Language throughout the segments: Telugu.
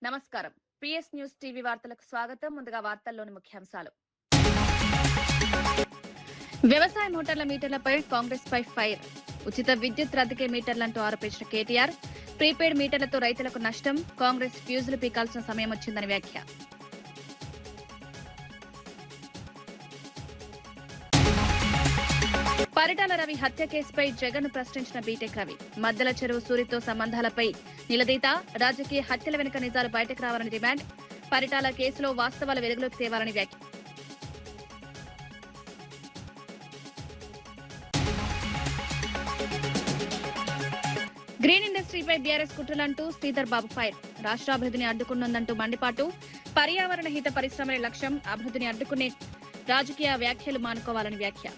నమస్కారం. పిఎస్ న్యూస్ టీవీ వార్తలకు స్వాగతం. ముందుగా వార్తల్లోని ముఖ్యాంశాలు. వ్యవసాయ మోటార్ల మీటర్లపై కాంగ్రెస్ పై ఫైర్. ఉచిత విద్యుత్ రద్దీకే మీటర్లంటూ ఆరోపించిన కేటీఆర్. ప్రీపెయిడ్ మీటర్లతో రైతులకు నష్టం. కాంగ్రెస్ ఫ్యూజులు పీకాల్సిన సమయం వచ్చిందని వ్యాఖ్య. పరిటాల రవి హత్య కేసుపై జగన్ ప్రశ్నించిన బీటెక్ రవి. మద్దెల చెరువు సూరితో సంబంధాలపై నిలదీత. రాజకీయ హత్యల వెనుక నిజాలు బయటకు రావాలని డిమాండ్. పరిటాల కేసులో వాస్తవాల వెలుగులోకి తేవాలని వ్యాఖ్య. Green ఇండస్ట్రీపై BRS కుట్రలంటూ Sridhar Babu fire. రాష్ట్రాభివృద్ధిని అడ్డుకున్నందంటూ మండిపాటు. పర్యావరణ హిత పరిశ్రమల లక్ష్యం. అభివృద్ధిని అడ్డుకునే రాజకీయ వ్యాఖ్యలు మానుకోవాలని వ్యాఖ్య.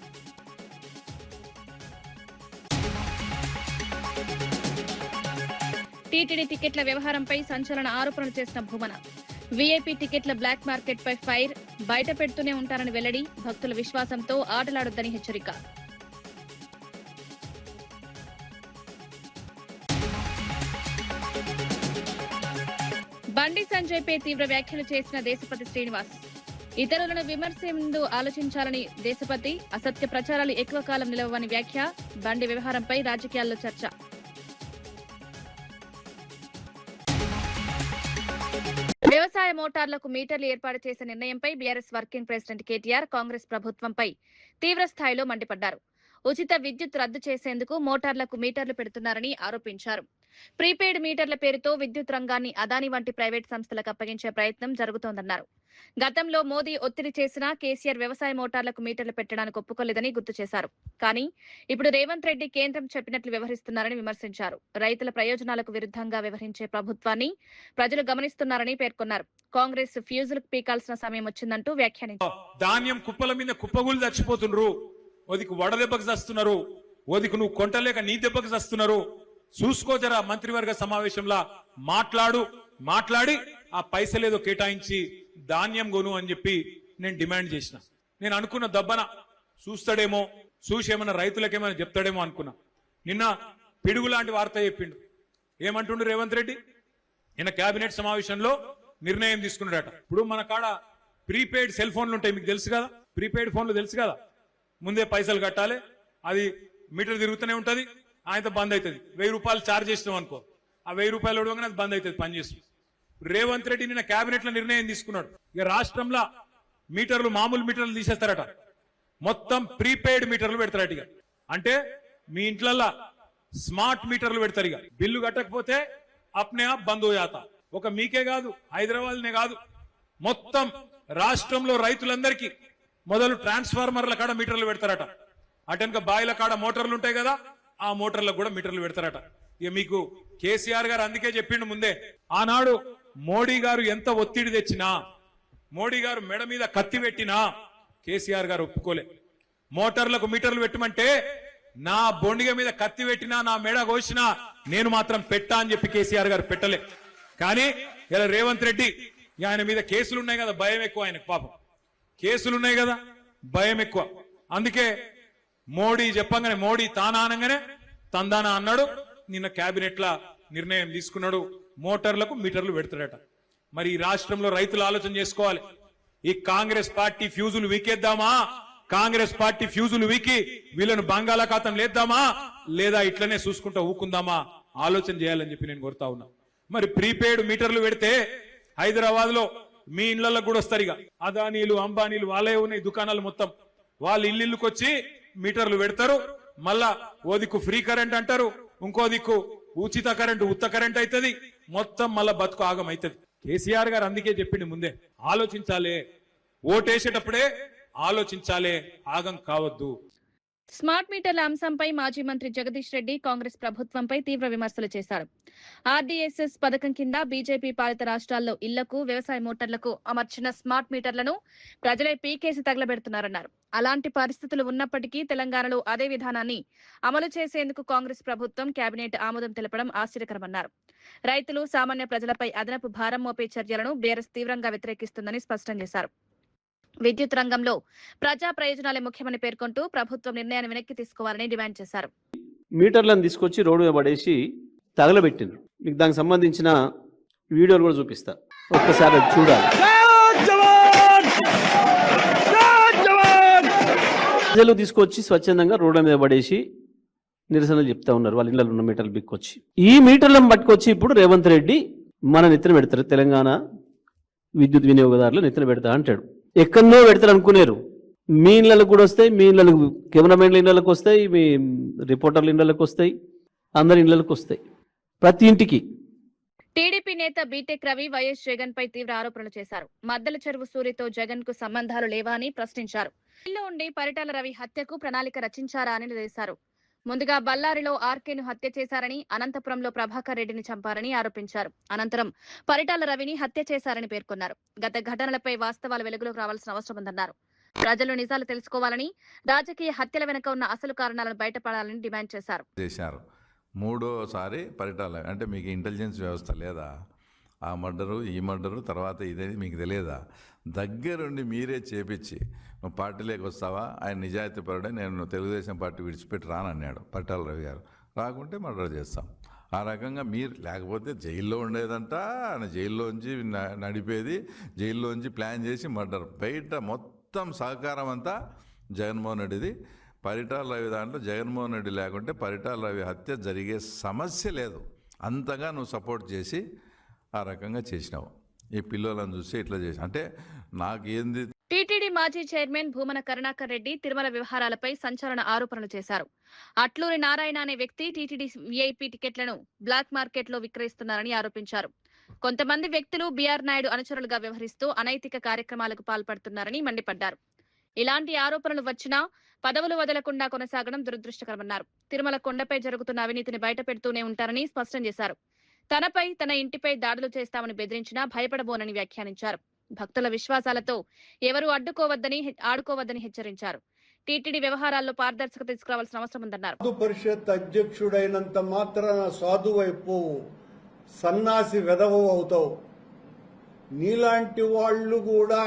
టీటీడీ టికెట్ల వ్యవహారంపై సంచలన ఆరోపణలు చేసిన భూమన. వీఐపీ టికెట్ల బ్లాక్ మార్కెట్ పై ఫైర్. బయట పెడుతూనే ఉంటారని వెల్లడి. భక్తుల విశ్వాసంతో ఆటలాడొద్దని హెచ్చరిక. బండి సంజయ్ పై తీవ్ర వ్యాఖ్యలు చేసిన దేశపతి శ్రీనివాస్. ఇతరులను విమర్శే ముందు ఆలోచించాలని దేశపతి. అసత్య ప్రచారాలు ఎక్కువ కాలం నిలవని వ్యాఖ్య. బండి వ్యవహారంపై రాజకీయాల్లో చర్చ. వ్యవసాయ మోటార్లకు మీటర్లు ఏర్పాటు చేసే నిర్ణయంపై BRS working president KTR Congress ప్రభుత్వంపై తీవ్ర స్థాయిలో మండిపడ్డారు. ఉచిత విద్యుత్ రద్దు చేసేందుకు మోటార్లకు మీటర్లు పెడుతున్నారని ఆరోపించారు. ప్రీపెయిడ్ మీటర్ల పేరుతో విద్యుత్ రంగాన్ని అదానీ వంటి ప్రైవేట్ సంస్థలకు అప్పగించే ప్రయత్నం జరుగుతోందన్నారు. గతంలో మోదీ ఒత్తిడి చేసినా కేసీఆర్ వ్యవసాయ మోటార్లకు మీటర్లు పెట్టడానికి ఒప్పుకోలేదని గుర్తు చేశారు. కానీ ఇప్పుడు రేవంత్ రెడ్డి కేంద్రం చెప్పినట్లు వ్యవహరిస్తున్నారని విమర్శించారు. రైతుల ప్రయోజనాలకు విరుద్ధంగా వ్యవహరించే ప్రభుత్వాన్ని ప్రజలు గమనిస్తున్నారని పేర్కొన్నారు. కాంగ్రెస్ ఫ్యూజులకు పీకాల్సిన సమయం వచ్చిందంటూ వ్యాఖ్యానించారు. ధాన్యం కుప్పల మీద కుప్పగులు చచ్చిపోతున్నారు. ఓదికు వడదెబ్బకు చస్తున్నారు. ఓదికు నువ్వు కొంటలేక నీ దెబ్బకు చస్తున్నారు. చూసుకో జరా మంత్రివర్గ సమావేశంలో మాట్లాడి ఆ పైసలేదో కేటాయించి ధాన్యం కొను అని చెప్పి నేను డిమాండ్ చేసిన. నేను అనుకున్న దబ్బన చూస్తాడేమో, చూసేమన్నా రైతులకేమైనా చెప్తాడేమో అనుకున్నా. నిన్న పిడుగు లాంటి వార్త చెప్పిండు. ఏమంటుండు రేవంత్ రెడ్డి? నిన్న కేబినెట్ సమావేశంలో నిర్ణయం తీసుకున్నాడట. ఇప్పుడు మన కాడ ప్రీపెయిడ్ సెల్ ఫోన్లు ఉంటాయి, మీకు తెలుసు కదా. ప్రీపెయిడ్ ఫోన్లు తెలుసు కదా. ముందే పైసలు కట్టాలి, అది మీటర్ తిరుగుతూనే ఉంటది, ఆయనతో బంద్ అవుతుంది. 1000 రూపాయలు ఛార్జ్ చేసినాం అనుకో, ఆ 1000 రూపాయలు ఇవ్వగానే అది బంద్ అవుతుంది పనిచేస్తుంది. రేవంత్ రెడ్డి నిన్న కేబినెట్ లో నిర్ణయం తీసుకున్నాడు. ఇక రాష్ట్రంలో మీటర్లు మామూలు మీటర్లు తీసేస్తారట, మొత్తం ప్రీపెయిడ్ మీటర్లు పెడతారట. ఇక అంటే మీ ఇంట్లల్లో స్మార్ట్ మీటర్లు పెడతారు. ఇక బిల్లు కట్టకపోతే అప్నే ఆప్ బంద్ హోయాతా. ఒక మీకే కాదు, హైదరాబాద్నే కాదు, మొత్తం రాష్ట్రంలో రైతులందరికీ మొదలు ట్రాన్స్ఫార్మర్ల కాడ మీటర్లు పెడతారట. అటెనక బాయిల కాడ మోటార్లు ఉంటాయి కదా, ఆ మోటార్లకు కూడా మీటర్లు పెడతారట. ఇక మీకు కేసీఆర్ గారు అందుకే చెప్పిండు ముందే. ఆనాడు మోడీ గారు ఎంత ఒత్తిడి తెచ్చినా, మోడీ గారు మెడ మీద కత్తి పెట్టినా కేసీఆర్ గారు ఒప్పుకోలే. మోటార్లకు మీటర్లు పెట్టమంటే నా బొండిగ మీద కత్తి పెట్టినా, నా మెడ కోసినా నేను మాత్రం పెట్టా అని చెప్పి కేసీఆర్ గారు పెట్టలే. కానీ ఇలా రేవంత్ రెడ్డి ఆయన మీద కేసులు ఉన్నాయి కదా, భయం ఎక్కువ ఆయనకు. పాపం కేసులున్నాయి కదా, భయం ఎక్కువ. అందుకే మోడీ చెప్పంగానే, మోడీ తానానంగానే తందానా అన్నాడు. నిన్న కేబినెట్ లా నిర్ణయం తీసుకున్నాడు, మోటార్లకు మీటర్లు పెడతాడట. మరి ఈ రాష్ట్రంలో రైతులు ఆలోచన చేసుకోవాలి. ఈ కాంగ్రెస్ పార్టీ ఫ్యూజులు వీకేద్దామా? కాంగ్రెస్ పార్టీ ఫ్యూజులు వీకి వీళ్ళను బంగాళాఖాతం లేద్దామా, లేదా ఇట్లనే చూసుకుంటా ఊకుందామా? ఆలోచన చేయాలని చెప్పి నేను కోరుతా ఉన్నా. మరి ప్రీపెయిడ్ మీటర్లు పెడితే హైదరాబాద్ లో మీ ఇళ్లలో కూడా వస్తారు. ఇక అదానీలు అంబానీలు వాళ్ళే ఉన్నాయి దుకాణాలు మొత్తం. వాళ్ళు ఇల్లుకి వచ్చి మీటర్లు పెడతారు. మళ్ళా ఓ దిక్కు ఫ్రీ కరెంట్ అంటారు, ఇంకో దిక్కు ఉచిత కరెంట్ ఉత్త కరెంట్ అవుతుంది. మొత్తం మళ్ళా బతుకు ఆగం అవుతుంది. కేసీఆర్ గారు అందుకే చెప్పింది ముందే, ఆలోచించాలే, ఓటేసేటప్పుడే ఆలోచించాలే, ఆగం కావద్దు. స్మార్ట్ మీటర్ల అంశంపై మాజీ మంత్రి జగదీష్ రెడ్డి కాంగ్రెస్ ప్రభుత్వంపై తీవ్ర విమర్శలు చేశారు. ఆర్డీఎస్ఎస్ పథకం కింద బీజేపీ పాలిత రాష్ట్రాల్లో ఇళ్లకు, వ్యవసాయ మోటార్లకు అమర్చిన స్మార్ట్ మీటర్లను ప్రజలే పీకేసి తగలబెడుతున్నారన్నారు. అలాంటి పరిస్థితులు ఉన్నప్పటికీ తెలంగాణలో అదే విధానాన్ని అమలు చేసేందుకు కాంగ్రెస్ ప్రభుత్వం కేబినెట్ ఆమోదం తెలపడం ఆశ్చర్యకరమన్నారు. రైతులు, సామాన్య ప్రజలపై అదనపు భారం మోపే చర్యలను బీఆర్ఎస్ తీవ్రంగా వ్యతిరేకిస్తుందని స్పష్టం చేశారు. విద్యుత్ రంగంలో ప్రజా ప్రయోజనాలే ముఖ్యమని పేర్కొంటూ ప్రభుత్వం నిర్ణయాన్ని వెనక్కి తీసుకోవాలని డిమాండ్ చేశారు. మీటర్లను తీసుకొచ్చి రోడ్డు మీద పడేసి తగలబెట్టిండ్రు. మీకు దానికి సంబంధించిన వీడియోలు కూడా చూపిస్తా, ఒక్కసారి అది చూడాలి. ప్రజలు తీసుకొచ్చి స్వచ్ఛందంగా రోడ్ల మీద పడేసి నిరసనలు చెప్తా ఉన్నారు, వాళ్ళ ఇళ్ళలో ఉన్న మీటర్లు బిక్కొచ్చి. ఈ మీటర్లను పట్టుకొచ్చి ఇప్పుడు రేవంత్ రెడ్డి మన నెత్తిన పెడతారు, తెలంగాణ విద్యుత్ వినియోగదారులు నెత్తిన పెడతా అంటాడు. ఎక్కడో పెడతారు అనుకునేరు, మీ ఇళ్ళకు కూడా వస్తాయి, మీ ఇళ్ళకు కెమెరామెన్ల ఇళ్ళకి వస్తాయి, మీ రిపోర్టర్ల ఇళ్ళకి వస్తాయి, అందరి ఇళ్ళకి వస్తాయి, ప్రతి ఇంటికి. టీడీపీ నేత బీటెక్ రవి వైఎస్ జగన్ పై తీవ్ర ఆరోపణలు చేశారు. మద్దల చెరువు సూరితో జగన్ కు సంబంధాలు లేవా అని ప్రశ్నించారు. ఇల్లు ఉండి పరిటాల రవి హత్యకు ప్రణాళిక రచించారా అని నిలదీశారు. ముందుగా బళ్ళారిలో ఆర్కేను హత్య చేశారని, అనంతపురంలో ప్రభాకర్ రెడ్డిని చంపారని ఆరోపించారు. అనంతరం పరిటాల రవిని హత్య చేశారని పేర్కొన్నారు. గత ఘటనలపై వాస్తవాలు వెలుగులోకి రావాల్సిన అవసరం ఉందన్నారు. ప్రజలు నిజాలు తెలుసుకోవాలని, రాజకీయ హత్యల వెనుక ఉన్న అసలు కారణాలను బయటపడాలని డిమాండ్ చేశారు. మూడోసారి పరిటాల అంటే మీకు ఇంటెలిజెన్స్ వ్యవస్థ లేదా? ఆ మర్డరు, ఈ మర్డరు, తర్వాత ఇదేది మీకు తెలియదా? దగ్గరుండి మీరే చేపించి నువ్వు పార్టీలోకి వస్తావా, ఆయన నిజాయితీ పరుడే, నేను తెలుగుదేశం పార్టీ విడిచిపెట్టి రానన్నాడు పరిటాల రవి గారు. రాకుంటే మర్డర్ చేస్తాం. ఆ రకంగా మీరు లేకపోతే జైల్లో ఉండేదంట, ఆయన జైల్లోంచి నడిపేది, జైల్లోంచి ప్లాన్ చేసి మర్డర్. బయట మొత్తం సహకారం అంతా జగన్మోహన్ రెడ్డిది. పరిటాల రవి దాంట్లో జగన్మోహన్ రెడ్డి లేకుంటే పరిటాల రవి హత్య జరిగే సమస్య లేదు. అంతగా నువ్వు సపోర్ట్ చేసి ఆ రకంగా చేసినావు. ఈ పిల్లలను చూసి ఇట్లా చేసి అంటే నాకేంది. టీటీడీ మాజీ చైర్మన్ భూమన కరుణాకర్ రెడ్డి తిరుమల వ్యవహారాలపై సంచలన ఆరోపణలు చేశారు. అట్లూరి నారాయణ అనే వ్యక్తి టీటీడీ వీఐపీ టికెట్లను బ్లాక్ మార్కెట్ లో విక్రయిస్తున్నారని ఆరోపించారు. కొంతమంది వ్యక్తులు బీఆర్ నాయుడు అనుచరులుగా వ్యవహరిస్తూ అనైతిక కార్యక్రమాలకు పాల్పడుతున్నారని మండిపడ్డారు. ఇలాంటి ఆరోపణలు వచ్చినా పదవులు వదలకుండా కొనసాగడం దురదృష్టకరమన్నారు. తిరుమల కొండపై జరుగుతున్న అవినీతిని బయటపెడుతూనే ఉంటారని స్పష్టం చేశారు. తనపై, తన ఇంటిపై దాడులు చేస్తామని బెదిరించినా భయపడబోనని వ్యాఖ్యానించారు. భక్తుల విశ్వాసాలతో ఎవరూ ఆడుకోవద్దని హెచ్చరించారు. టీటీడీ వ్యవహారాల్లో పారదర్శకత తీసుకురావాల్సిన అవసరం ఉందన్నారు. పరిషత్ అధ్యక్షుడైనంత మాత్రాన సాధువైపోవు, సన్నాసి వెధవ అవుతావు. నీలాంటి వాళ్ళు కూడా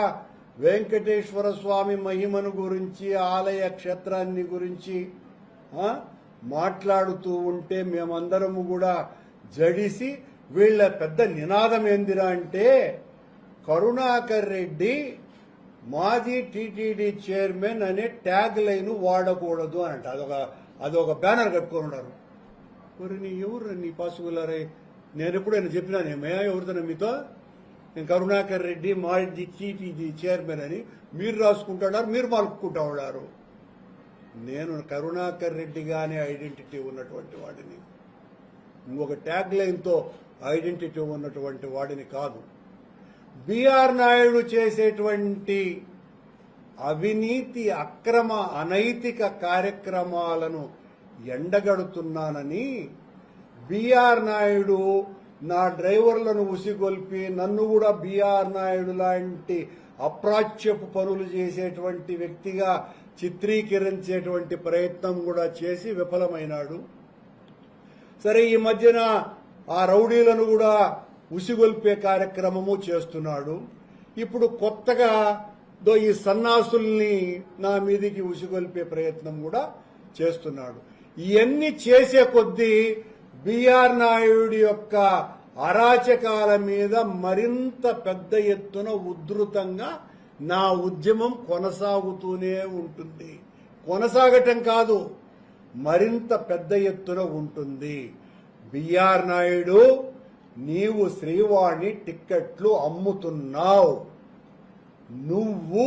వెంకటేశ్వర స్వామి మహిమను గురించి, ఆలయ క్షేత్రాన్ని గురించి మాట్లాడుతూ ఉంటే మేమందరము కూడా జడిసి, వీళ్ళ పెద్ద నినాదం ఏందిరా అంటే కరుణాకర్ రెడ్డి మాజీ టీటీడీ చైర్మన్ అనే ట్యాగ్ లైన్ వాడకూడదు అని అంట. అదొక బ్యానర్ కట్టుకొని ఉన్నారు. నీ ఎవరు నీ పాసుగులారే? నేను ఎప్పుడైనా చెప్పినానేమే ఎవరితో మీతో? నేను కరుణాకర్ రెడ్డి మాజీ టీటీడీ చైర్మన్ అని మీరు రాసుకుంటున్నారు, మీరు మలుపుకుంటా ఉన్నారు. నేను కరుణాకర్ రెడ్డిగానే ఐడెంటిటీ ఉన్నటువంటి వాడిని, ఇంకొక ట్యాగ్ లైన్తో ఐడెంటిటీ ఉన్నటువంటి వాడిని కాదు. బీఆర్ నాయుడు చేసేటువంటి అవినీతి, అక్రమ, అనైతిక కార్యక్రమాలను ఎండగడుతున్నానని బీఆర్ నాయుడు నా డ్రైవర్లను ఉసిగొల్పి నన్ను కూడా బీఆర్ నాయుడు లాంటి అప్రాచ్యపు పనులు చేసేటువంటి వ్యక్తిగా చిత్రీకరించేటువంటి ప్రయత్నం కూడా చేసి విఫలమైనాడు. సరే, ఈ మధ్యన ఆ రౌడీలను కూడా ఉసిగొల్పే కార్యక్రమము చేస్తున్నాడు. ఇప్పుడు కొత్తగా ఈ సన్నాసుల్ని నా మీదికి ఉసిగొల్పే ప్రయత్నం కూడా చేస్తున్నాడు. ఇవన్నీ చేసే కొద్దీ బీఆర్ నాయుడు యొక్క అరాచకాల మీద మరింత పెద్ద ఎత్తున ఉధృతంగా నా ఉద్యమం కొనసాగుతూనే ఉంటుంది. కొనసాగటం కాదు, మరింత పెద్ద ఎత్తున ఉంటుంది. బీఆర్ నాయుడు, నీవు శ్రీవాణి టిక్కెట్లు అమ్ముతున్నావు, నువ్వు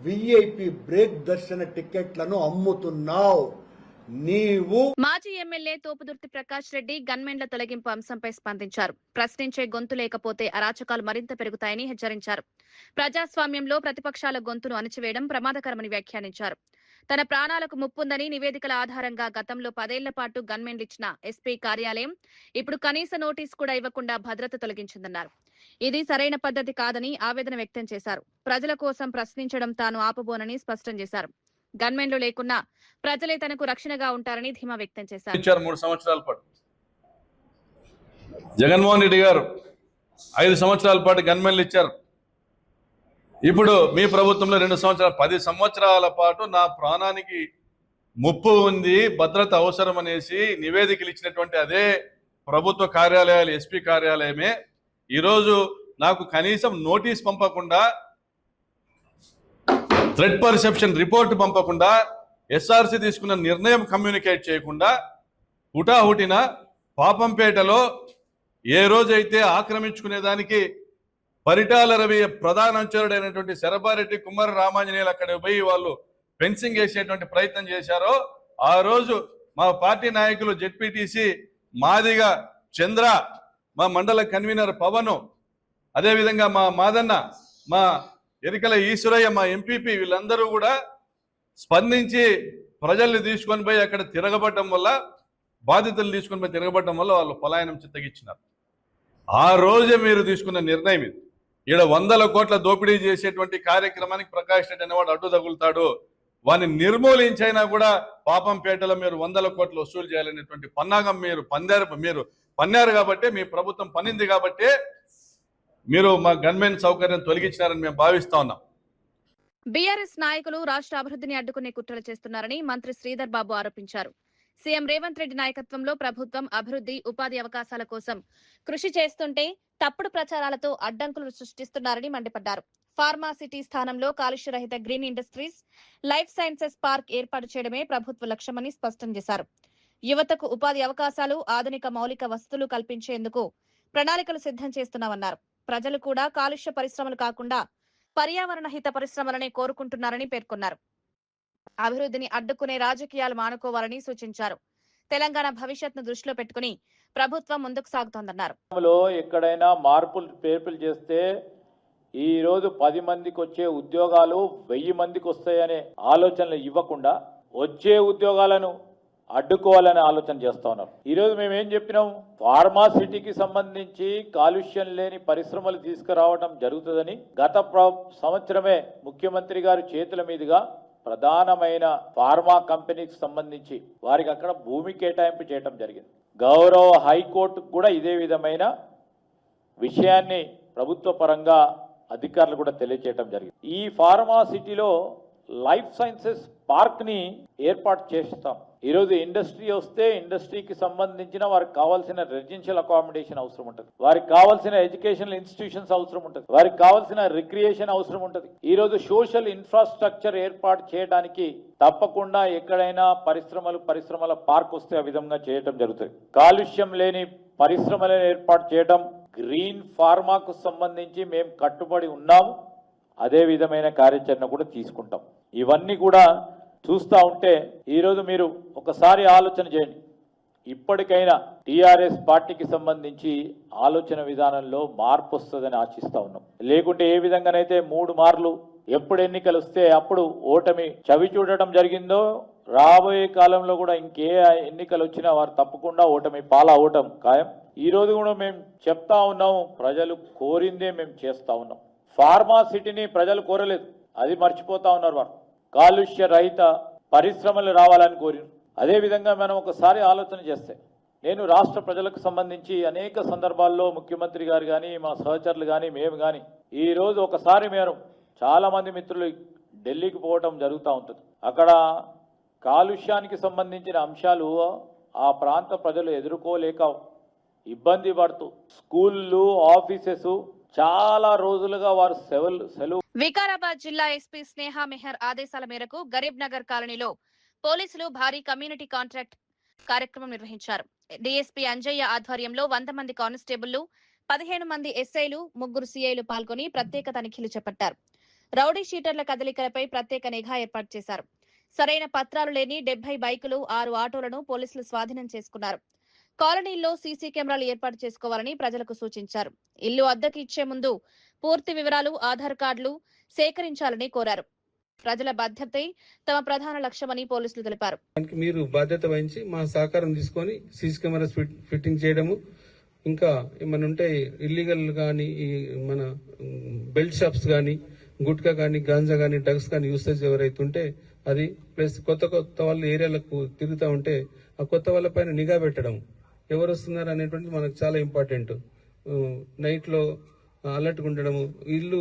వీఐపీ బ్రేక్ దర్శన టిక్కెట్లను అమ్ముతున్నావు. మాజీ ఎమ్మెల్యే తోపుదుర్తి ప్రకాష్ రెడ్డి గన్మెన్ల తొలగింపు అంశంపై స్పందించారు. ప్రశ్నించే గొంతు లేకపోతే అరాచకాలు మరింత పెరుగుతాయని హెచ్చరించారు. ప్రజాస్వామ్యంలో ప్రతిపక్షాల గొంతును అణచివేయడం ప్రమాదకరమని వ్యాఖ్యానించారు. తన ప్రాణాలకు ముప్పుందని నివేదికల ఆధారంగా గతంలో 10 ఏళ్ల పాటు గన్మెన్లు ఇచ్చిన ఎస్పీ కార్యాలయం ఇప్పుడు కనీస నోటీసు కూడా ఇవ్వకుండా భద్రత తొలగించిందన్నారు. ఇది సరైన పద్ధతి కాదని ఆవేదన వ్యక్తం చేశారు. ప్రజల కోసం ప్రశ్నించడం తాను ఆపబోనని స్పష్టం చేశారు. గన్మెన్లు లేకున్నా ప్రజలే తనకు రక్షణగా ఉంటారని ధీమా వ్యక్తం చేశారు. 3 సంవత్సరాల పాటు జగన్మోహన్ రెడ్డి గారు 5 సంవత్సరాల పాటు గన్మెన్లు ఇచ్చారు. ఇప్పుడు మీ ప్రభుత్వంలో 2 సంవత్సరాలు, 10 సంవత్సరాల పాటు నా ప్రాణానికి ముప్పు ఉంది, భద్రత అవసరం అనేసి నివేదికలు ఇచ్చినటువంటి అదే ప్రభుత్వ కార్యాలయాలు, ఎస్పీ కార్యాలయమే ఈరోజు నాకు కనీసం నోటీస్ పంపకుండా, థ్రెట్ పర్సెప్షన్ రిపోర్ట్ పంపకుండా, ఎస్ఆర్సి తీసుకున్న నిర్ణయం కమ్యూనికేట్ చేయకుండా హుటాహుటిన పాపంపేటలో ఏ రోజైతే ఆక్రమించుకునేదానికి పరిటాల రవి ప్రధాన అనుచరుడైనటువంటి శరభారెడ్డి కుమార రామాంజనేయులు అక్కడ పోయి వాళ్ళు ఫెన్సింగ్ వేసేటువంటి ప్రయత్నం చేశారో, ఆ రోజు మా పార్టీ నాయకులు జెడ్పీటీసీ మాదిగా చంద్ర, మా మండల కన్వీనర్ పవను, అదేవిధంగా మా మాదన్న, మా ఎరికల ఈశ్వరయ్య, మా ఎంపీపీ వీళ్ళందరూ కూడా స్పందించి ప్రజల్ని తీసుకొని పోయి అక్కడ తిరగబడటం వల్ల, బాధితులు తీసుకొని పోయి తిరగబడటం వల్ల వాళ్ళు పలాయనం చిత్తగిచ్చినారు. ఆ రోజే మీరు తీసుకున్న నిర్ణయం ఇది. ఈడ 100 కోట్ల దోపిడీ చేసేటువంటి కార్యక్రమానికి ప్రకాష్ రెడ్డి అనేవాడు అడ్డు తగులుతాడు, వాడిని నిర్మూలించైనా కూడా పాపంపేటలో మీరు 100 కోట్లు వసూలు చేయాలనేటువంటి పన్నాగం మీరు పన్నారు కాబట్టి, మీ ప్రభుత్వం పన్నింది కాబట్టి మీరు మా గన్మెన్ సౌకర్యం తొలగించినారని మేము భావిస్తా ఉన్నాం. బీఆర్ఎస్ నాయకులు రాష్ట్ర అభివృద్ధిని అడ్డుకునే కుట్రలు చేస్తున్నారని మంత్రి శ్రీధర్ బాబు ఆరోపించారు. సీఎం రేవంత్ రెడ్డి నాయకత్వంలో ప్రభుత్వం అభివృద్ధి, ఉపాధి అవకాశాల కోసం కృషి చేస్తుంటే తప్పుడు ప్రచారాలతో అడ్డంకులు సృష్టిస్తున్నారని మండిపడ్డారు. ఫార్మా సిటీ స్థానంలో కాలుష్యరహిత green industries, life sciences park ఏర్పాటు చేయడమే ప్రభుత్వ లక్ష్యమని స్పష్టం చేశారు. యువతకు ఉపాధి అవకాశాలు, ఆధునిక మౌలిక వసతులు కల్పించేందుకు ప్రణాళికలు సిద్ధం చేస్తున్నామన్నారు. ప్రజలు కూడా కాలుష్య పరిశ్రమలు కాకుండా పర్యావరణ హిత పరిశ్రమలనే కోరుకుంటున్నారని పేర్కొన్నారు. అభివృద్ధిని అడ్డుకునే రాజకీయాలు మానుకోవాలని సూచించారు. తెలంగాణ భవిష్యత్తును దృష్టిలో పెట్టుకుని ప్రభుత్వం ముందుకు సాగుతోందన్నారు. ఎక్కడైనా మార్పులు పేర్పులు చేస్తే ఈ రోజు 10 మందికి వచ్చే ఉద్యోగాలు 1000 మందికి వస్తాయనే ఆలోచనలు ఇవ్వకుండా వచ్చే ఉద్యోగాలను అడ్డుకోవాలనే ఆలోచన చేస్తా ఉన్నారు. ఈరోజు మేము ఏం చెప్పినాం, ఫార్మాసిటీకి సంబంధించి కాలుష్యం లేని పరిశ్రమలు తీసుకురావడం జరుగుతుందని గత సంవత్సరమే ముఖ్యమంత్రి గారి చేతుల మీదుగా ప్రధానమైన ఫార్మా కంపెనీకి సంబంధించి వారికి అక్కడ భూమి కేటాయింపు చేయడం జరిగింది. గౌరవ హైకోర్టుకు కూడా ఇదే విధమైన విషయాన్ని ప్రభుత్వ పరంగా అధికారులు కూడా తెలియజేయడం జరిగింది. ఈ ఫార్మా సిటీలో లైఫ్ సైన్సెస్ పార్క్ ని ఏర్పాటు చేస్తాం. ఈరోజు ఇండస్ట్రీ వస్తే ఇండస్ట్రీకి సంబంధించిన వారికి కావాల్సిన రెసిడెన్షియల్ అకామిడేషన్ అవసరం ఉంటుంది, వారికి కావాల్సిన ఎడ్యుకేషనల్ ఇన్స్టిట్యూషన్స్ అవసరం ఉంటుంది, వారికి కావాల్సిన రిక్రియేషన్ అవసరం ఉంటుంది. ఈరోజు సోషల్ ఇన్ఫ్రాస్ట్రక్చర్ ఏర్పాటు చేయడానికి తప్పకుండా ఎక్కడైనా పరిశ్రమల పార్క్ వస్తే ఆ విధంగా చేయడం జరుగుతుంది. కాలుష్యం లేని పరిశ్రమలను ఏర్పాటు చేయడం, గ్రీన్ ఫార్మాకు సంబంధించి మేము కట్టుబడి ఉన్నాము. అదే విధమైన కార్యాచరణ కూడా తీసుకుంటాం. ఇవన్నీ కూడా చూస్తూ ఉంటే ఈరోజు మీరు ఒకసారి ఆలోచన చేయండి. ఇప్పటికైనా టీఆర్ఎస్ పార్టీకి సంబంధించి ఆలోచన విధానంలో మార్పు వస్తుందని ఆశిస్తా ఉన్నాం. లేకుంటే ఏ విధంగానైతే 3 మార్లు ఎప్పుడు ఎన్నికలు వస్తే అప్పుడు ఓటమి చవి చూడటం జరిగిందో, రాబోయే కాలంలో కూడా ఇంకే ఎన్నికలు వచ్చినా వారు తప్పకుండా ఓటమి పాలవటం ఖాయం. ఈ రోజు కూడా మేము చెప్తా ఉన్నాం, ప్రజలు కోరిందే మేము చేస్తా ఉన్నాం. ఫార్మా సిటీని ప్రజలు కోరలేదు, అది మర్చిపోతా ఉన్నారు. వారు కాలుష్య రహిత పరిశ్రమలు రావాలని కోరారు. అదేవిధంగా మనం ఒకసారి ఆలోచన చేస్తే, నేను రాష్ట్ర ప్రజలకు సంబంధించి అనేక సందర్భాల్లో ముఖ్యమంత్రి గారు కానీ, మా సహచరులు కానీ, మేము కానీ ఈరోజు ఒకసారి మేము చాలామంది మిత్రులు ఢిల్లీకి పోవటం జరుగుతూ ఉంటుంది. అక్కడ కాలుష్యానికి సంబంధించిన అంశాలు ఆ ప్రాంత ప్రజలు ఎదుర్కోలేక ఇబ్బంది పడుతూ స్కూళ్ళు, ఆఫీసెస్ చాలా రోజులుగా వారు సెలవు. వికారాబాద్ జిల్లా ఎస్పీ స్నేహ మెహర్ ఆదేశాల మేరకు గరీబ్ నగర్ కాలనీలో పోలీసులు భారీ కమ్యూనిటీ కాంట్రాక్ట్ కార్యక్రమం నిర్వహించారు. డీఎస్పీ అంజయ్య ఆధ్వర్యంలో 100 మంది కానిస్టేబుళ్లు, 15 మంది ఎస్ఐలు, 3 సిఐలు పాల్గొని ప్రత్యేక తనిఖీలు చేపట్టారు. రౌడీ షీటర్ల కదలికలపై ప్రత్యేక నిఘా ఏర్పాటు చేశారు. సరైన పత్రాలు లేని 70 బైకులు, 6 ఆటోలను పోలీసులు స్వాధీనం చేసుకున్నారు. కాలనీల్లో సీసీ కెమెరాలు ఏర్పాటు చేసుకోవాలని ప్రజలకు సూచించారు. ఇల్లు అద్దెకు ఇచ్చే ముందు పూర్తి వివరాలు, ఆధార్ కార్డులు సేకరించాలని కోరారు. ప్రజల బాధ్యతే తమ ప్రధాన లక్ష్యమని పోలీసులు తెలిపారు. మీరు బాధ్యత వహించి మా సహకారం తీసుకొని సీసీ కెమెరాస్ ఫిట్టింగ్ చేయడము, ఇంకా ఏమైనా ఉంటే ఇల్లీగల్ కానీ మన బెల్ట్ షాప్స్ కానీ, గుట్కా కానీ, గాంజా కానీ, డ్రగ్స్ కానీ యూసేజ్ ఎవరైతే ఉంటే అది, ప్లస్ కొత్త వాళ్ళు ఏరియాలకు తిరుగుతూ ఉంటే ఆ కొత్త వాళ్ళ పైన నిఘా పెట్టడం, ఎవరు వస్తున్నారు అనేటువంటిది మనకు చాలా ఇంపార్టెంట్. నైట్లో అలర్ట్గా ఉండడము, ఇల్లు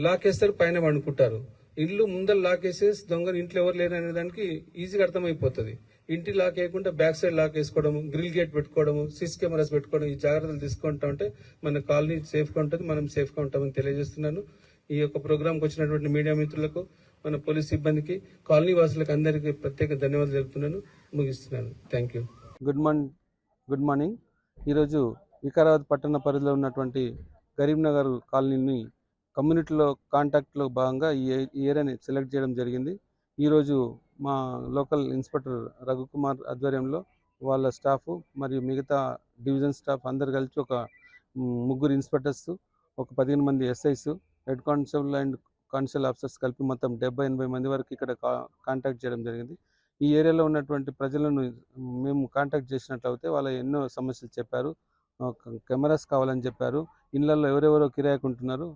లాకేస్తారు, పైన పండుకుంటారు, ఇల్లు ముందర లాకేసేసి దొంగలు ఇంట్లో ఎవరు లేరు అనే దానికి ఈజీగా అర్థమైపోతుంది. ఇంటి లాక్ వేయకుండా బ్యాక్ సైడ్ లాక్ వేసుకోవడం, గ్రిల్ గేట్ పెట్టుకోవడము, సీసీ కెమెరాస్ పెట్టుకోవడం, ఈ జాగ్రత్తలు తీసుకుంటా ఉంటే మన కాలనీ సేఫ్ గా ఉంటుంది, మనం సేఫ్ గా ఉంటామని తెలియజేస్తున్నాను. ఈ యొక్క ప్రోగ్రాంకి వచ్చినటువంటి మీడియా మిత్రులకు, మన పోలీస్ సిబ్బందికి, కాలనీ వాసులకు అందరికీ ప్రత్యేక ధన్యవాదాలు తెలుపుతున్నాను. ముగిస్తున్నాను. Thank you. Good morning. ఈరోజు వికారాబాద్ పట్టణ పరిధిలో ఉన్నటువంటి గరీబ్నగర్ కాలనీని కమ్యూనిటీలో కాంటాక్ట్లో భాగంగా ఈ ఏరియాని సెలెక్ట్ చేయడం జరిగింది. ఈరోజు మా లోకల్ ఇన్స్పెక్టర్ రఘుకుమార్ ఆధ్వర్యంలో వాళ్ళ స్టాఫ్ మరియు మిగతా డివిజన్ స్టాఫ్ అందరు కలిసి ఒక 3 ఇన్స్పెక్టర్స్, ఒక 15 మంది SIs, head constable and constable officers కలిపి మొత్తం 70-80 మంది వరకు ఇక్కడ కాంటాక్ట్ చేయడం జరిగింది. ఈ ఏరియాలో ఉన్నటువంటి ప్రజలను మేము కాంటాక్ట్ చేసినట్లయితే వాళ్ళు ఎన్నో సమస్యలు చెప్పారు. కెమెరాస్ కావాలని చెప్పారు. ఇళ్లలో ఎవరెవరో కిరాయికి ఉంటున్నారు,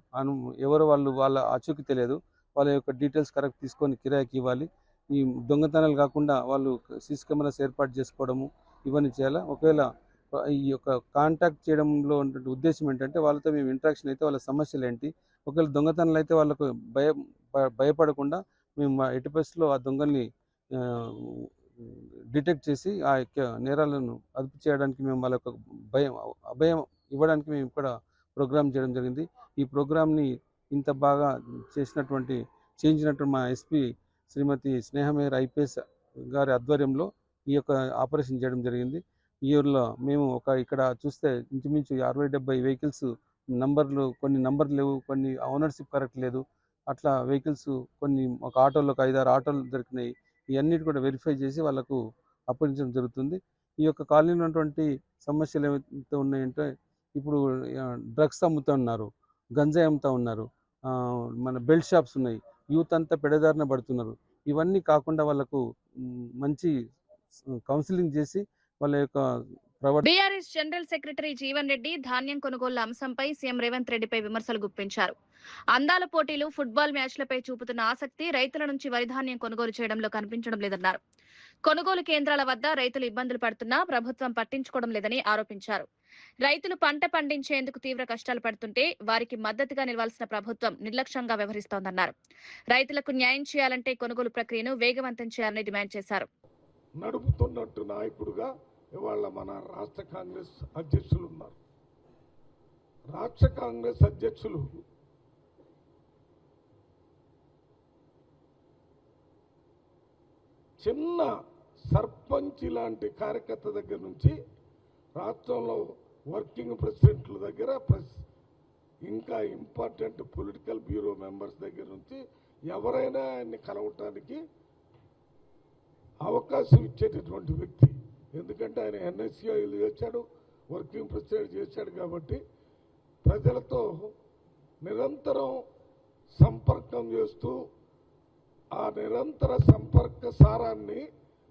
ఎవరో వాళ్ళ ఆచూకీ తెలియదు, వాళ్ళ యొక్క డీటెయిల్స్ కరెక్ట్ తీసుకొని కిరాయికి ఇవ్వాలి. ఈ దొంగతనాలు కాకుండా వాళ్ళు సీసీ కెమెరాస్ ఏర్పాటు చేసుకోవడము ఇవన్నీ చేయాలి. ఒకవేళ ఈ యొక్క కాంటాక్ట్ చేయడంలో ఉన్నటువంటి ఉద్దేశం ఏంటంటే వాళ్ళతో మేము ఇంటరాక్షన్ అయితే వాళ్ళ సమస్యలు ఏంటి, ఒకవేళ దొంగతనాలు అయితే వాళ్ళకు భయపడకుండా మేము ఎట్టి పరిస్థితుల్లో ఆ దొంగల్ని డిటెక్ట్ చేసి ఆ యొక్క నేరాలను అదుపు చేయడానికి మేము వాళ్ళ యొక్క అభయం ఇవ్వడానికి మేము ఇక్కడ ప్రోగ్రామ్ చేయడం జరిగింది. ఈ ప్రోగ్రామ్ని ఇంత బాగా చేయించినటువంటి మా ఎస్పీ శ్రీమతి స్నేహమేర్ ఐపీఎస్ గారి ఆధ్వర్యంలో ఈ యొక్క ఆపరేషన్ చేయడం జరిగింది. ఈ ఊరిలో మేము ఇక్కడ చూస్తే ఇంచుమించు 60-70 వెహికల్స్ కొన్ని నంబర్లు లేవు, కొన్ని ఓనర్షిప్ కరెక్ట్ లేదు, అట్లా వెహికల్స్ కొన్ని ఒక ఆటోలో 5-6 ఆటోలు దొరికినాయి. ఇవన్నిటి కూడా వెరిఫై చేసి వాళ్ళకు అప్పగించడం జరుగుతుంది. ఈ యొక్క కాలనీలో ఉన్నటువంటి సమస్యలు ఏమైతే ఉన్నాయంటే ఇప్పుడు డ్రగ్స్ అమ్ముతూ ఉన్నారు, గంజాయి అమ్ముతూ ఉన్నారు, మన బెల్ట్ షాప్స్ ఉన్నాయి, యూత్ అంతా పెడదారిన పడుతున్నారు. ఇవన్నీ కాకుండా వాళ్ళకు మంచి కౌన్సిలింగ్ చేసి వాళ్ళ యొక్క BRS general secretary Jeevan Reddy ధాన్యం కొనుగోళ్ల అంశంపై సీఎం రేవంత్ రెడ్డిపై విమర్శలు గుప్పించారు. అందాల పోటీలు, ఫుట్బాల్ మ్యాచ్లపై చూపుతున్న ఆసక్తి రైతుల నుంచి వరి ధాన్యం కొనుగోలు చేయడంలో కనిపించడం లేదన్నారు. కొనుగోలు కేంద్రాల వద్ద రైతులు ఇబ్బందులు పడుతున్నా ప్రభుత్వం పట్టించుకోవడం లేదని ఆరోపించారు. రైతులు పంట పండించేందుకు తీవ్ర కష్టాలు పడుతుంటే వారికి మద్దతుగా నిలవాల్సిన ప్రభుత్వం నిర్లక్ష్యంగా వ్యవహరిస్తోందన్నారు. రైతులకు న్యాయం చేయాలంటే కొనుగోలు ప్రక్రియను వేగవంతం చేయాలని డిమాండ్ చేశారు. నడుపుతున్నట్టు నాయకుడుగా ఇవాళ మన రాష్ట్ర కాంగ్రెస్ అధ్యక్షులు ఉన్నారు. రాష్ట్ర కాంగ్రెస్ అధ్యక్షులు చిన్న సర్పంచ్ లాంటి కార్యకర్త దగ్గర నుంచి రాష్ట్రంలో వర్కింగ్ ప్రెసిడెంట్ల దగ్గర ఇంకా ఇంపార్టెంట్ పొలిటికల్ బ్యూరో మెంబర్స్ దగ్గర నుంచి ఎవరైనా ఆయన్ని కలవటానికి అవకాశం ఇచ్చేటటువంటి వ్యక్తి. ఎందుకంటే ఆయన ఎన్ఎస్సీఐలు చేశాడు, వర్కింగ్ ప్రెసిడెంట్ చేశాడు. కాబట్టి ప్రజలతో నిరంతరం సంపర్కం చేస్తూ ఆ నిరంతర సంపర్క సారాన్ని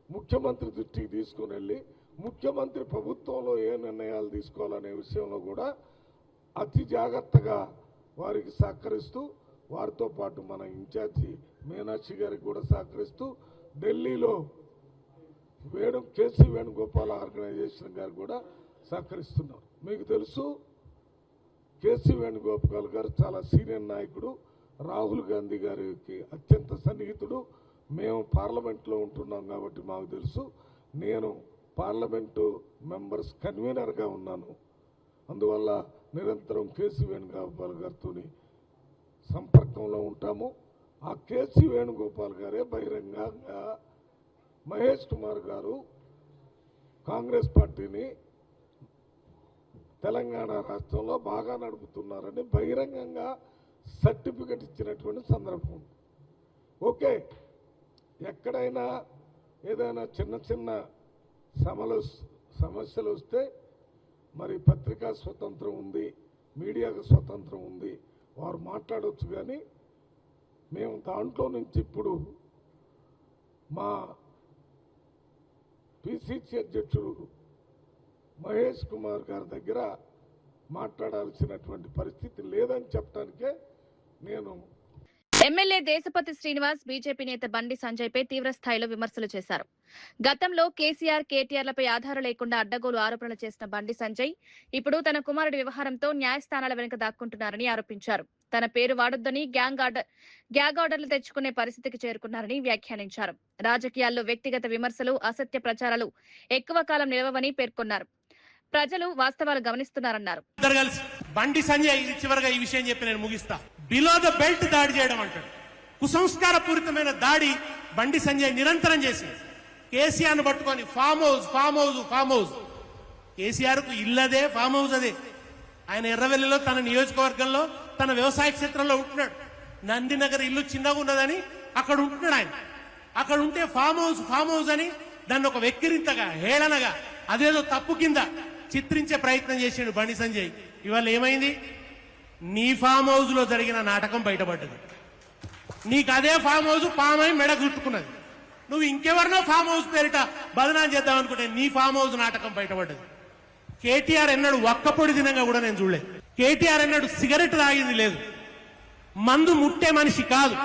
ముఖ్యమంత్రి దృష్టికి తీసుకుని వెళ్ళి ముఖ్యమంత్రి ప్రభుత్వంలో ఏ నిర్ణయాలు తీసుకోవాలనే విషయంలో కూడా అతి జాగ్రత్తగా వారికి సహకరిస్తూ, వారితో పాటు మన ఇన్ఛార్జి మీనాక్షి గారికి కూడా సహకరిస్తూ ఢిల్లీలో కేసీ వేణుగోపాల్ ఆర్గనైజేషన్ గారు కూడా సహకరిస్తున్నారు. మీకు తెలుసు, కేసీ వేణుగోపాల్ గారు చాలా సీనియర్ నాయకుడు, రాహుల్ గాంధీ గారికి అత్యంత సన్నిహితుడు. మేము పార్లమెంట్లో ఉంటున్నాం కాబట్టి మాకు తెలుసు. నేను పార్లమెంటు మెంబర్స్ కన్వీనర్గా ఉన్నాను. అందువల్ల నిరంతరం కేసీ వేణుగోపాల్ గారితో సంపర్కంలో ఉంటాము. ఆ కేసీ వేణుగోపాల్ గారే బహిరంగంగా మహేష్ కుమార్ గారు కాంగ్రెస్ పార్టీని తెలంగాణ రాష్ట్రంలో బాగా నడుపుతున్నారని బహిరంగంగా సర్టిఫికెట్ ఇచ్చినటువంటి సందర్భం. ఓకే, ఎక్కడైనా ఏదైనా చిన్న చిన్న సమస్యలు వస్తే మరి పత్రికా స్వతంత్రం ఉంది, మీడియాకు స్వతంత్రం ఉంది, వారు మాట్లాడవచ్చు. కానీ మేము దాంట్లో నుంచి ఇప్పుడు మా పిసిసి అధ్యక్షుడు మహేష్ కుమార్ గారి దగ్గర మాట్లాడాల్సినటువంటి పరిస్థితి లేదని చెప్పడానికే నేను. ఎమ్మెల్యే దేశపతి శ్రీనివాస్ బీజేపీ నేత బండి సంజయ్ పై తీవ్ర స్థాయిలో విమర్శలు చేశారు. గతంలో కేసీఆర్, కేటీఆర్లపై ఆధారం లేకుండా అడ్డగోలు ఆరోపణలు చేసిన బండి సంజయ్ ఇప్పుడు తన కుమారుడి వ్యవహారంతో న్యాయస్థానాల వెనుక దాక్కుంటున్నారని ఆరోపించారు. తన పేరు వాడొద్దని గ్యాగ్ ఆర్డర్లు తెచ్చుకునే పరిస్థితికి చేరుకున్నారని వ్యాఖ్యానించారు. రాజకీయాల్లో వ్యక్తిగత విమర్శలు, అసత్య ప్రచారాలు ఎక్కువ కాలం నిలవవని పేర్కొన్నారు. ప్రజలు వాస్తవాలు గమనిస్తున్నారన్నారు. బండి సంజయ్ చివరిగా ఈ విషయం చెప్పి నేను ముగిస్తా. బిలో ద బెల్ట్ దాడి చేయడం అంటాడు. కుసంస్కార పూరితమైన దాడి బండి సంజయ్ నిరంతరం చేసింది. కేసీఆర్ ను పట్టుకొని ఫామ్ హౌస్. కేసీఆర్ కు ఇల్లదే ఫామ్ హౌస్ అదే. ఆయన ఎర్రవెల్లిలో తన నియోజకవర్గంలో తన వ్యవసాయ క్షేత్రంలో ఉంటున్నాడు. నందినగర్ ఇల్లు చిన్నగా ఉన్నదని అక్కడ ఉంటున్నాడు ఆయన. అక్కడ ఉంటే ఫామ్ హౌస్ అని దాన్ని ఒక వెక్కిరింతగా, హేళనగా, అదేదో తప్పు కింద చిత్రించే ప్రయత్నం చేసాడు బండి సంజయ్. ఇవాళ ఏమైంది? నీ ఫామ్ హౌస్ లో జరిగిన నాటకం బయటపడ్డది. నీకు అదే ఫామ్ హౌస్ పామై మెడ చుట్టుకున్నది. నువ్వు ఇంకెవరినో ఫామ్ హౌస్ పేరిట బదనాం చేద్దాం అనుకుంటే నీ ఫామ్ హౌస్ నాటకం బయటపడ్డది. కేటీఆర్ ఎన్నాడు ఒక్కపొడి దినంగా కూడా నేను చూడలేదు. కేటీఆర్ ఎన్నాడు సిగరెట్ తాగింది లేదు. మందు ముట్టే మనిషి కాదు.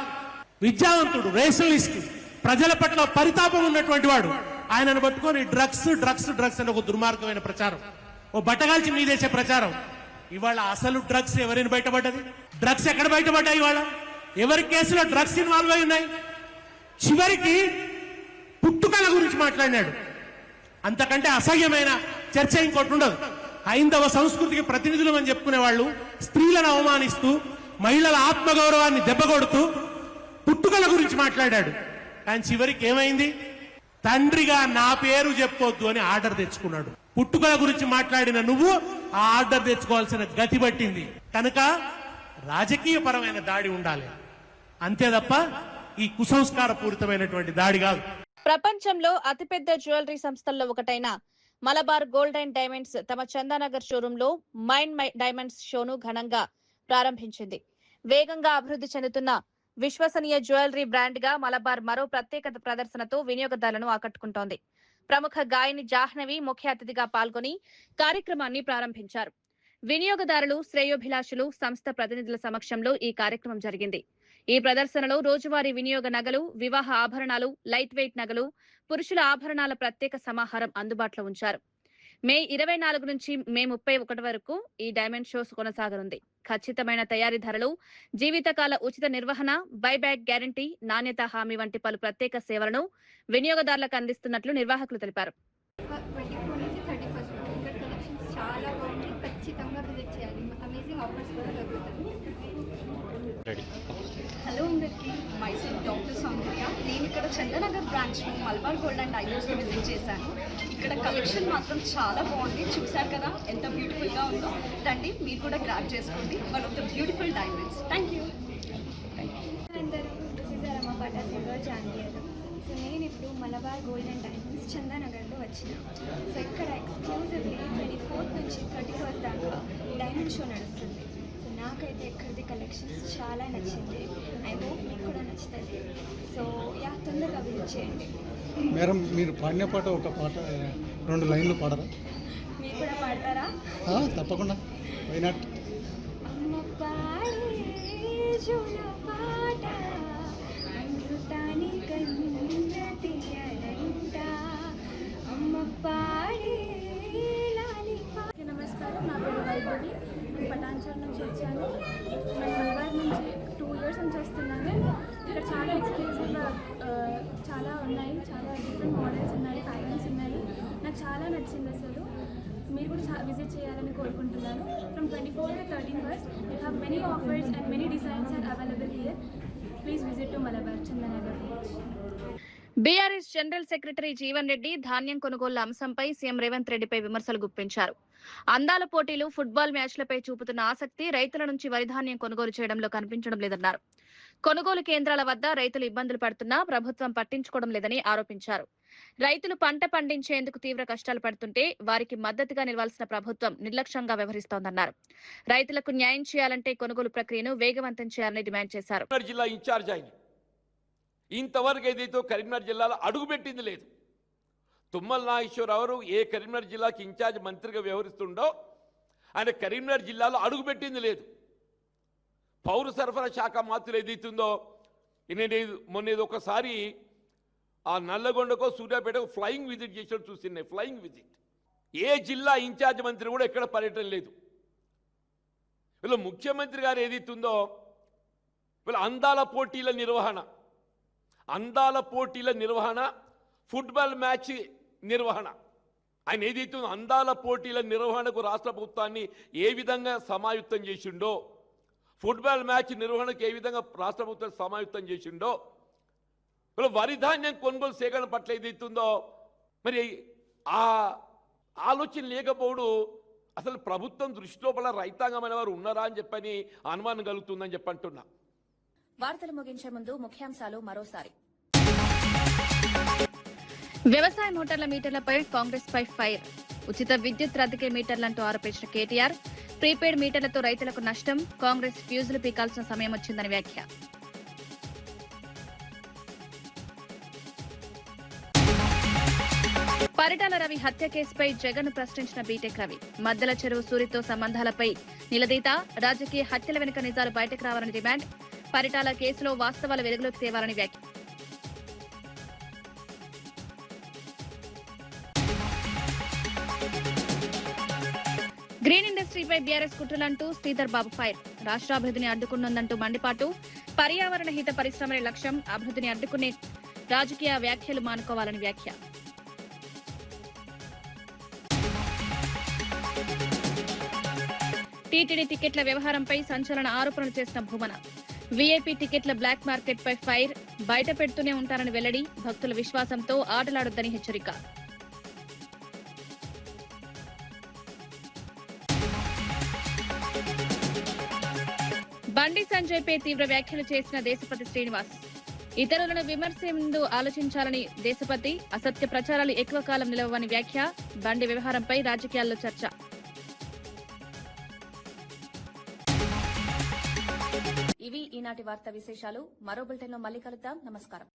విద్యావంతుడు, రేషనలిస్ట్, ప్రజల పట్ల పరితాపం ఉన్నటువంటి వాడు. ఆయనను పట్టుకొని డ్రగ్స్ అని ఒక దుర్మార్గమైన ప్రచారం, ఓ బట్టగాల్చి మీదేసే ప్రచారం. ఇవాళ అసలు డ్రగ్స్ ఎవరైనా బయటపడ్డది? డ్రగ్స్ ఎక్కడ బయటపడ్డాయి? ఇవాళ ఎవరి కేసులో డ్రగ్స్ ఇన్వాల్వ్ అయి ఉన్నాయి? చివరికి పుట్టుకల గురించి మాట్లాడినాడు. అంతకంటే అసహ్యమైన చర్చ ఇంకోటి ఉండదు. హైందవ సంస్కృతికి ప్రతినిధులు అని చెప్పుకునే వాళ్ళు స్త్రీలను అవమానిస్తూ, మహిళల ఆత్మగౌరవాన్ని దెబ్బకొడుతూ పుట్టుకల గురించి మాట్లాడాడు. కానీ చివరికి ఏమైంది? తండ్రిగా నా పేరు చెప్పొద్దు అని ఆర్డర్ తెచ్చుకున్నాడు. పుట్టుకల గురించి మాట్లాడిన నువ్వు ఆ ఆర్డర్ తెచ్చుకోవాల్సిన గతి పట్టింది. కనుక రాజకీయ పరమైన దాడి ఉండాలి, అంతే తప్ప ఈ కుసంస్కార పూరితమైనటువంటి దాడి కాదు. ప్రపంచంలో అతిపెద్ద జ్యువెలరీ సంస్థల్లో ఒకటైన మలబార్ గోల్డ్ అండ్ డైమండ్స్ తమ చందానగర్ షోరూమ్ లో మైండ్ డైమండ్స్ షోను ఘనంగా ప్రారంభించింది. వేగంగా అభివృద్ధి చెందుతున్న విశ్వసనీయ జ్యువెలరీ బ్రాండ్ గా మలబార్ మరో ప్రత్యేకత ప్రదర్శనతో వినియోగదారులను ఆకట్టుకుంటోంది. ప్రముఖ గాయని జాహ్నవి ముఖ్య అతిథిగా పాల్గొని కార్యక్రమాన్ని ప్రారంభించారు. వినియోగదారులు, శ్రేయోభిలాషులు, సంస్థ ప్రతినిధుల సమక్షంలో ఈ కార్యక్రమం జరిగింది. ఈ ప్రదర్శనలో రోజువారీ వినియోగ నగలు, వివాహ ఆభరణాలు, లైట్ వెయిట్ నగలు, పురుషుల ఆభరణాల ప్రత్యేక సమాహారం అందుబాటులో ఉంచారు. మే 24 నుంచి మే 31 వరకు ఈ డైమండ్ షోస్ కొనసాగనుంది. ఖచ్చితమైన తయారీ ధరలు, జీవితకాల ఉచిత నిర్వహణ, బైబ్యాక్ గ్యారంటీ, నాణ్యత హామీ వంటి పలు ప్రత్యేక సేవలను వినియోగదారులకు అందిస్తున్నట్లు నిర్వాహకులు తెలిపారు. హలో అందరికీ, మైసెల్ఫ్ డాక్టర్ సౌందర్య. నేను ఇక్కడ చందనగర్ బ్రాంచ్లో మలబార్ గోల్డ్ అండ్ డైమండ్స్ని విజిట్ చేశాను. ఇక్కడ కలెక్షన్ మాత్రం చాలా బాగుంది. చూసారు కదా ఎంత బ్యూటిఫుల్గా ఉందో. రండి మీరు కూడా గ్రాబ్ చేసుకోండి one of the beautiful diamonds. Thank you. So నేను ఇప్పుడు మలబార్ గోల్డ్ అండ్ డైమండ్స్ చందానగర్లో వచ్చిన. సో ఇక్కడ ఎక్స్క్లూజివ్లీ 24th నుంచి 31st దాకా డైమండ్ షో నడుస్తుంది. సో నాకైతే ఇక్కడిది కలెక్షన్స్ చాలా నచ్చింది. ఐ హోప్ మీకు కూడా నచ్చుతుంది. సో తొందరగా విజిట్ చేయండి. మేడం, మీరు పాడిన పాట ఒక పాట 2 లైన్లు పాడరా? మీరు కూడా పాడతారా? తప్పకుండా. Why not? అమ్మ పాడే జోల పాట అమృతాని కన్న తీయడంట, అమ్మ పాడే లాలి పాట. నమస్కారం, నా పేరు వైభవి. నేను పటాన్చర్ నుంచి వచ్చాను. నేను మలబార్ నుంచి 2 years నుంచి వస్తున్నాను. ఇక్కడ చాలా ఎక్స్క్లూజివ్ చాలా ఉన్నాయి. చాలా డిఫరెంట్ మోడల్స్ ఉన్నాయి, ప్యాటర్న్స్ ఉన్నాయి. నాకు చాలా నచ్చింది. అసలు మీరు కూడా విజిట్ చేయాలని కోరుకుంటున్నాను. From 24th to 31st you have many offers and many designs are available here. Please visit to Malabar Chandanagar. BRS general secretary Jeevan Reddy ధాన్యం కొనుగోళ్ల అంశంపై సీఎం రేవంత్ రెడ్డిపై విమర్శలు గుప్పించారు. అందాల పోటీలు, ఫుట్బాల్ మ్యాచ్లపై చూపుతున్న ఆసక్తి రైతుల నుంచి వరి ధాన్యం కొనుగోలు చేయడంలో కనిపించడం లేదన్నారు. కొనుగోలు కేంద్రాల వద్ద రైతులు ఇబ్బందులు పడుతున్నా ప్రభుత్వం పట్టించుకోవడం లేదని ఆరోపించారు. రైతులు పంట పండించేందుకు తీవ్ర కష్టాలు పడుతుంటే వారికి మద్దతుగా నిలవాల్సిన ప్రభుత్వం నిర్లక్ష్యంగా వ్యవహరిస్తోందన్నారు. రైతులకు న్యాయం చేయాలంటే కొనుగోలు ప్రక్రియను వేగవంతం చేయాలని డిమాండ్ చేశారు. జిల్లా ఇన్ఛార్జ్ ఆయన ఇంతవరకు ఏదైతే కరీంనగర్ జిల్లాలో అడుగుపెట్టింది లేదు. తుమ్మల నాగేశ్వరరావు ఏ కరీంనగర్ జిల్లాకి ఇన్ఛార్జ్ మంత్రిగా వ్యవహరిస్తుండో ఆయన కరీంనగర్ జిల్లాలో అడుగుపెట్టింది లేదు. పౌర సరఫరా శాఖ మాత్రం ఏదైతుందో మొన్న ఒకసారి ఆ నల్లగొండకో సూర్యాపేటకు ఫ్లయింగ్ విజిట్ చేసినట్టు చూస్తున్నాయి. Flying visit. ఏ జిల్లా ఇన్ఛార్జ్ మంత్రి కూడా ఎక్కడ పర్యటన లేదు. వీళ్ళ ముఖ్యమంత్రి గారు ఏదైతుందో వీళ్ళ అందాల పోటీల నిర్వహణ ఫుట్బాల్ మ్యాచ్ నిర్వహణ ఆయన ఏదైతుందో అందాల పోటీల నిర్వహణకు రాష్ట్ర ప్రభుత్వాన్ని ఏ విధంగా సమాయుక్తం చేసిండో, ఫుట్బాల్ మ్యాచ్ నిర్వహణకు ఏ విధంగా రాష్ట్ర ప్రభుత్వం సమాయుక్తం చేసిండో, వీళ్ళ వరి ధాన్యం కొనుగోలు సేకరణ పట్ల ఏదైతుందో మరి ఆ ఆలోచన లేకపోవడు అసలు ప్రభుత్వం దృష్టిలోపల రైతాంగం అనేవారు ఉన్నారా అని చెప్పని అనుమానం కలుగుతుందని చెప్పంటున్నా. వార్తలు ముగించే ముందు ముఖ్యాంశాలు మరోసారి. వ్యవసాయ మోటార్ల మీటర్లపై కాంగ్రెస్ పై ఫైర్. ఉచిత విద్యుత్ రద్దీకే మీటర్లంటూ ఆరోపించిన కేటీఆర్. ప్రీపెయిడ్ మీటర్లతో రైతులకు నష్టం, కాంగ్రెస్ ఫ్యూజులు పీకాల్సిన సమయం వచ్చిందని వ్యాఖ్య. పరిటాల రవి హత్య కేసుపై జగన్ ప్రశ్నించిన బీటెక్ రవి. మద్దెల చెరువు సూరితో సంబంధాలపై నిలదీత, రాజకీయ హత్యల వెనుక నిజాలు బయటకు రావాలని డిమాండ్. పరిటాల కేసులో వాస్తవాలు వెలుగులోకి తేవాలని వ్యాఖ్య. Green ఇండస్ట్రీపై BRS కుట్రలంటూ Sridhar Babu fire. రాష్ట్రాభివృద్ధిని అడ్డుకున్నదంటూ మండిపాటు. పర్యావరణ హిత పరిశ్రమల లక్ష్యం, అభివృద్ధిని అడ్డుకునే రాజకీయ వ్యాఖ్యలు మానుకోవాలని వ్యాఖ్య. టీటీడీ టికెట్ల వ్యవహారంపై సంచలన ఆరోపణలు చేసిన భూమన. వీఐపీ టికెట్ల బ్లాక్ మార్కెట్ పై ఫైర్. బయట పెడుతూనే ఉంటారని వెల్లడి. భక్తుల విశ్వాసంతో ఆటలాడొద్దని హెచ్చరిక. బండి సంజయ్ పై తీవ్ర వ్యాఖ్యలు చేసిన దేశపతి శ్రీనివాస్. ఇతరులను విమర్శే ముందు ఆలోచించాలని దేశపతి. అసత్య ప్రచారాలు ఎక్కువ కాలం నిలవని వ్యాఖ్య. బండి వ్యవహారంపై రాజకీయాల్లో చర్చ. ఇవి ఈనాటి వార్తా విశేషాలు. మరో బులెటిన్లో మళ్ళీ కలుద్దాం. నమస్కారం.